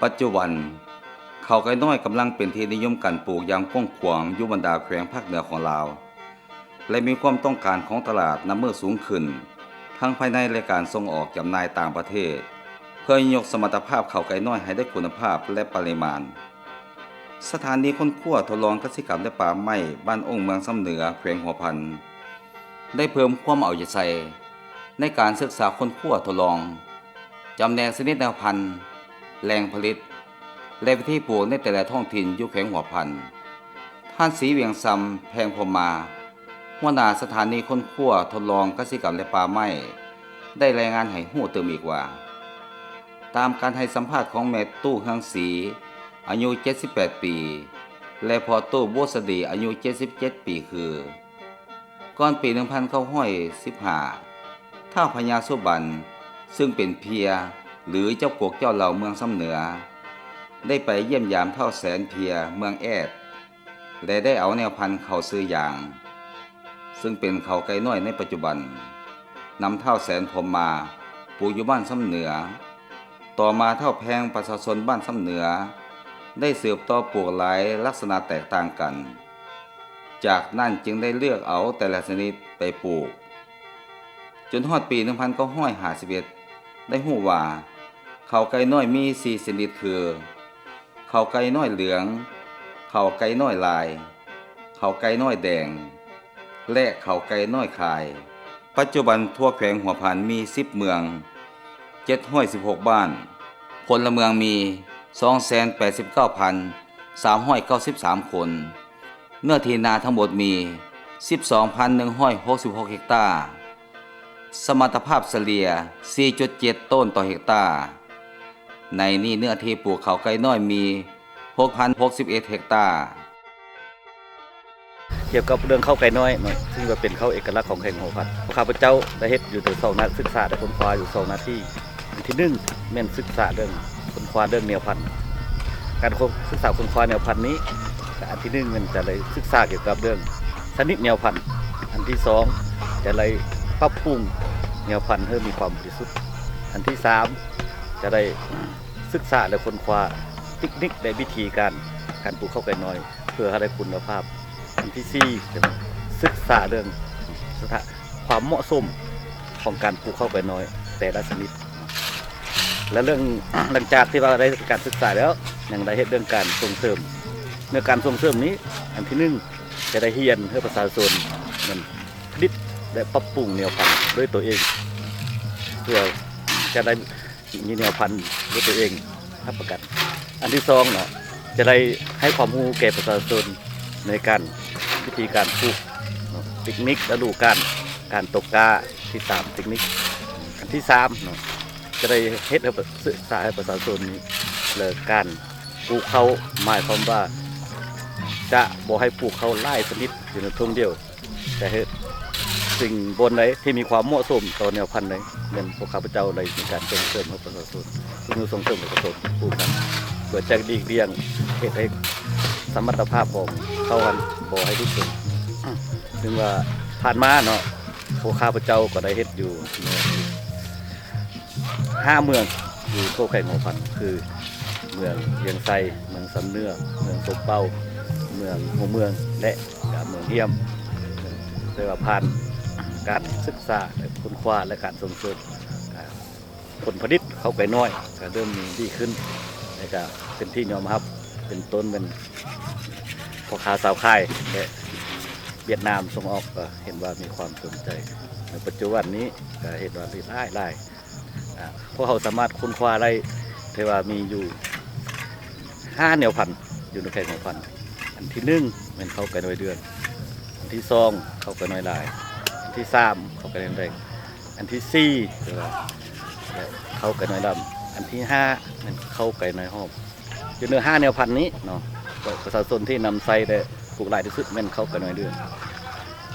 ปัจจุบันข้าวไก่น้อยกำลังเป็นที่นิยมการปลูกอย่างกว้างขวางอยู่บรรดาแขวงภาคเหนือของลาวและมีความต้องการของตลาดนำมือสูงขึ้นทั้งภายในและการส่งออกจำหน่ายต่างประเทศเพื่อยกสมรรถภาพข้าวไก่น้อยให้ได้คุณภาพและปริมาณสถานีค้นคว้าทดลองกสิกรรมและป่าไม้บ้านองค์เมืองซ้ำเหนือแขวงหัวพันได้เพิ่มความเอาใจใส่ในการศึกษาค้นคว้าทดลองจำแนกชนิดแนวพันธุ์แหล่งผลิตและวิธีปลูกในแต่ละท้องถิ่นอยู่แขวงหัวพันท่านศรีเวียงซำแพงพรหมาหัวหน้าสถานีค้นคว้าทดลองกสิกรรมและป่าไม้ได้รายงานให้ฮู้เติมอีกว่าตามการให้สัมภาษณ์ของแม่ตู้เฮืองศรีอายุ78ปีและพ่อตู้บัวสดีอายุ77ปีคือก่อนปี1915ท้าวพญาสุบรรณซึ่งเป็นเพียหรือเจ้ากกเจ้าเหล่าเมืองซ้ำเหนือได้ไปเยี่ยมยามเท่าแสนเพียเมืองแอดและได้เอาแนวพันธุ์เข้าซื้ออย่างซึ่งเป็นเขาไก่น้อยในปัจจุบันนำเท่าแสนผมมาปลูกอยู่บ้านซ้ำเหนือต่อมาเท่าแพงประชาชนบ้านซ้ำเหนือได้สืบต่อปลูกหลายลักษณะแตกต่างกันจากนั้นจึงได้เลือกเอาแต่ละชนิดไปปลูกจนฮอดปี1951ได้ฮู้ว่าเขาไก่น้อยมี4ชนิดคือเขาไก่น้อยเหลืองเขาไก่น้อยลายเขาไก่น้อยแดงและเขาไก่น้อยคายปัจจุบันทั่วแขวงหัวพันมี10เมือง716บ้านพลเมืองมี 289,393 คนเนื้อที่นาทั้งหมดมี 12,166 เฮกตาร์สมรรถภาพเฉลี่ย 4.7 ต้นต่อเฮกตาร์ในนี้เนื้อที่ปลูกเขาไก่น้อยมี 6,061 เฮกตาร์เกี่ยวกับเรื่องข้าวไก่น้อยเนาะซึ่งว่าเป็นข้าวเอกลักษณ์ของแห่งหัวพันข้าพเจ้าได้เฮ็ดอยู่ถึง2นักศึกษาได้ค้นคว้าอยู่2นาทีอันที่1แม่นศึกษาเรื่องค้นคว้าเรื่องแนวพันธุ์การศึกษาค้นคว้าแนวพันธุ์นี้อันที่1มันจะเลยศึกษาเกี่ยวกับเรื่องชนิดแนวพันธุ์อันที่2จะเลยปรับปรุงแนวพันธุ์ให้มีความบริสุทธิ์อันที่3จะได้ศึกษาและค้นคว้าเทคนิคและวิธีการปลูกข้าวไก่น้อยเพื่อให้ได้คุณภาพอันที่4จะศึกษาเรื่องความเหมาะสมของการปลูกข้าวไก่น้อยแต่ละชนิดและเรื่อง หลังจากที่เราได้การศึกษาแล้วยังได้เฮ็ดเรื่องการส่งเสริมเรื่องการส่งเสริมนี้อันที่1จะได้เรียนให้ประชาชนมันผลิตและปรับปรุงแนวพันธุ์ด้วยตัวเองเพื่อจะได้มีแนวพันธุ์ด้วยตัวเองรับประกันอันที่2เนาะจะได้ให้ความรู้แก่ประชาชนในการวิธีการปลูกเทคนิคและดูการตกกาที่3เทคนิคอันที่3เนาะจะได้เฮ็ดให้ศึกษาให้ประชาชนนี้เลยการปลูกข้าวหมายความว่าจะบ่ให้ปลูกข้าวหลายชนิดอยู่ในทุ่งเดียวแต่เฮ็ดสิ่งบนไหนที่มีความเหมาะสมต่อแนวพันธุ์ไหนเหมือนพวกข้าพเจ้าเลยมีการส่งเสริมให้ประชาชนส่งเสริมประชาชนปลูกกันเพื่อจะดีเรียงเฮ็ดให้สมรรถภาพของข้าวพันธุ์บ่ให้ทุกคนถึงว่าผ่านมาเนาะพวกข้าพเจ้าก็ได้เฮ็ดอยู่5เมืองอยู่ทั่วแขวงหัวพันคือเมืองเวียงไซเมืองสำเนือเมืองสมเป้าเมืองหัวเมืองและเมืองเฮียมโดยว่าผ่านการศึกษาและค้นคว้าและการส่งเสริมผลผลิตข้าวไก่น้อยก็เริ่มมีดีขึ้นและก็เป็นที่ยอมรับเป็นต้นเป็นพ่อค้าสาวขายและเวียดนามส่งออกก็เห็นว่ามีความสนใจในปัจจุบันนี้ก็เห็นว่าหลายพวกเขาสามารถค้นคว้าได้ที่ว่ามีอยู่5แนวพันธุ์อยู่ในแขวงหัวพันอันที่1เป็นข้าวไก่น้อยเดือนอันที่2ข้าวไก่น้อยลายอันที่3ข้าวไก่น้อยแดงอันที่4คือว่าข้าวไก่น้อยดำอันที่5เป็นข้าวไก่น้อยหอมอยู่ใน5แนวพันธุ์นี้เนาะประชาชนที่นำไซได้ปลูกหลายที่สุดเป็นข้าวไก่น้อยเดือน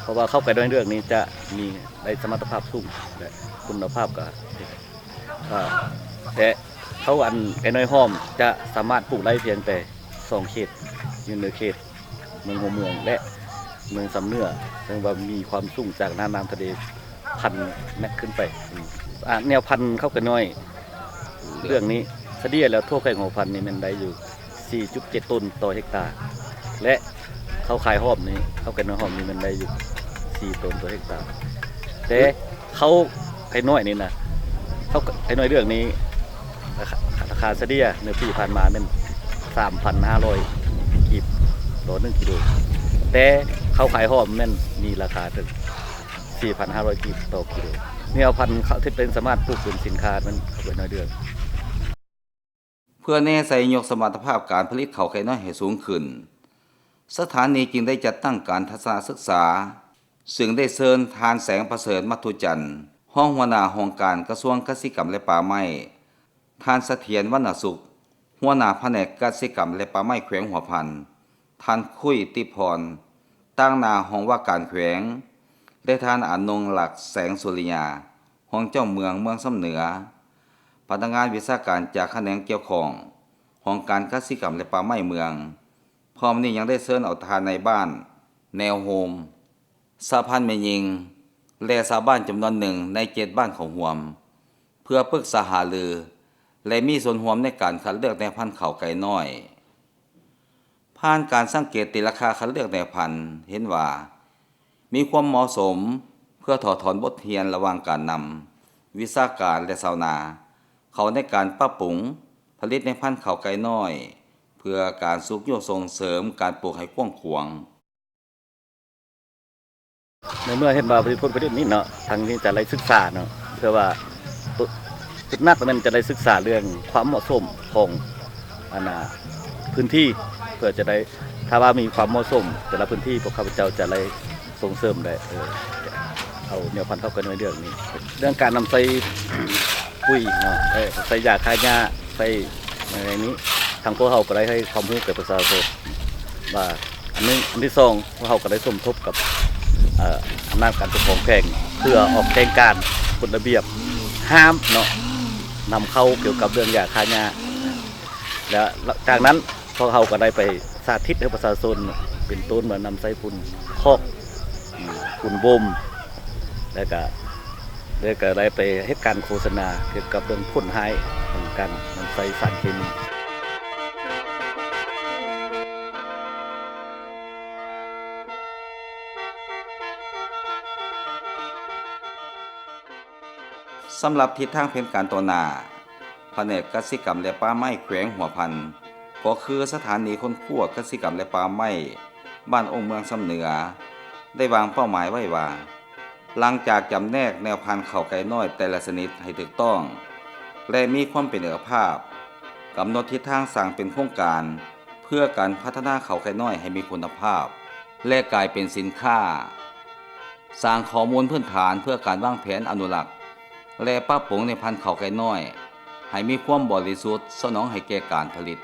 เพราะว่าข้าวไก่น้อยเดือนนี้จะมีได้สมรรถภาพสูงและคุณภาพก็แต่เขาอันไก่น้อยหอมจะสามารถปลูกได้เพียงแต่2เขตอยู่ในเขตเมืองหัวเมืองและเมืองสำเนือซึ่งว่ามีความสูงจากน้ำทะเล1,000 เมตรขึ้นไปแนวพันธุ์ข้าวไก่น้อยเรื่องนี้ เฉลี่ยแล้วทั่วแขวงหัวพันนี่มันได้อยู่ 4.7 ต้นต่อเฮกตาร์และเขาขายหอมนี่เขาไก่น้อยหอมนี่มันได้อยู่ 4 ต้นต่อเฮกตาร์แต่เขาไก่น้อยนี่นะเขาไก่น้อยเรื่องนี้ราคาเฉลี่ยในปีผ่านมาเป็น 3,500 กีบต่อ1กิโลแต่เขาขายหอมแม่นมีราคาถึง 4,500 กีบต่อกิโลเนี่ยพันธุ์เขาที่เป็นสามารถปลูกเป็นสินค้ามันเขาเป็นน้อยเดือน เพื่อแน่ใส่ยกสมรรถภาพการผลิตข้าวไก่น้อยให้สูงขึ้นสถานีจึงได้จัดตั้งการทัศนศึกษาซึ่งได้เชิญทานแสงประเสริฐมัทุจันทร์ห้องหัวหน้าองค์การกระทรวงเกษตรกรรมและป่าไม้ทานเสถียรวรรณสุขหัวหน้าแผนกเกษตรกรรมและป่าไม้แขวงหัวพันท่านคุยติพรตั้งนาห้องว่าการแขวงได้ทานอนงหลักแสงสุริยาห้องเจ้าเมืองสำเหนือพนักงานวิชาการจากแขนงเกี่ยวข้องห้องการเกษตรกรรมและป่าไม้เมืองพร้อมนี้ยังได้เชิญเอาทานในบ้านแนวโฮมสะพานแม่ยิงและชาวบ้านจำนวนหนึ่งใน7บ้านของหวมเพื่อปรึกษาหารือและมีส่วนร่วมในการคัดเลือกแนวพันธุ์ข้าวไก่น้อยผ่านการสังเกตติราคาคัดเลือกแนวพันธุ์เห็นว่ามีความเหมาะสมเพื่อถอดถอนบทเรียนระหว่างการนำวิชาการและชาวนาเขาในการปรับปรุงผลิตในพันธุ์ข้าวไก่น้อยเพื่อการสุขโยส่งเสริมการปลูกให้กว้างขวางในเมื่อเห็นว่าผลผลิตนี้เนาะทางนี้จะได้ศึกษาเนาะเพื่อว่าจุดนักมันจะได้ศึกษาเรื่องความเหมาะสมของพื้นที่เพื่อจะได้ถ้าว่ามีความเหมาะสมแต่ละพื้นที่พวกข้าพเจ้าจะได้ส่งเสริมได้เอาแนวพันธุ์เข้ากันในเรื่องนี้เรื่องการนำใส่ปุ๋ยเนาะใส่ยาฆ่าหญ้าใส่อะไรนี้ทางพวกเขาก็ได้ให้ความรู้แก่ประชาชนว่าอันที่สองพวกเขาก็ได้สมทบกับอำนาจการปกครองแข่งเพื่อออกแข่งการกฎระเบียบห้ามเนาะนำเข้าเกี่ยวกับเรื่องยาฆ่าหญ้าแล้วจากนั้นพวกเขาก็ได้ไปสาธิตให้ประชาชนเป็นต้นเหมือนนำใส่ฝุ่นคอกฝุ่นบ่มแล้วก็ได้ไปให้การโฆษณาเกี่ยวกับเรื่องพ่นให้ของการนำใส่สารเคมีสำหรับทิศทางแผนการต่อหน้าแผนกเกษตรกรรมและป่าไม้แขวงหัวพันก็คือสถานีค้นคว้าเกษตรกรรมและป่าไม้บ้านองค์เมืองสำเหนือได้วางเป้าหมายไว้ว่าหลังจากจำแนกแนวพันธุ์ข้าวไก่น้อยแต่ละชนิดให้ถูกต้องและมีความเป็นเอกภาพกำหนดทิศทางสร้างเป็นโครงการเพื่อการพัฒนาข้าวไก่น้อยให้มีคุณภาพและกลายเป็นสินค้าสร้างข้อมูลพื้นฐานเพื่อการวางแผนอนุรักษ์และปรับปรุงในพันธุ์ข้าวไก่น้อยให้มีความบริสุทธิ์สนองให้แก่การผลิต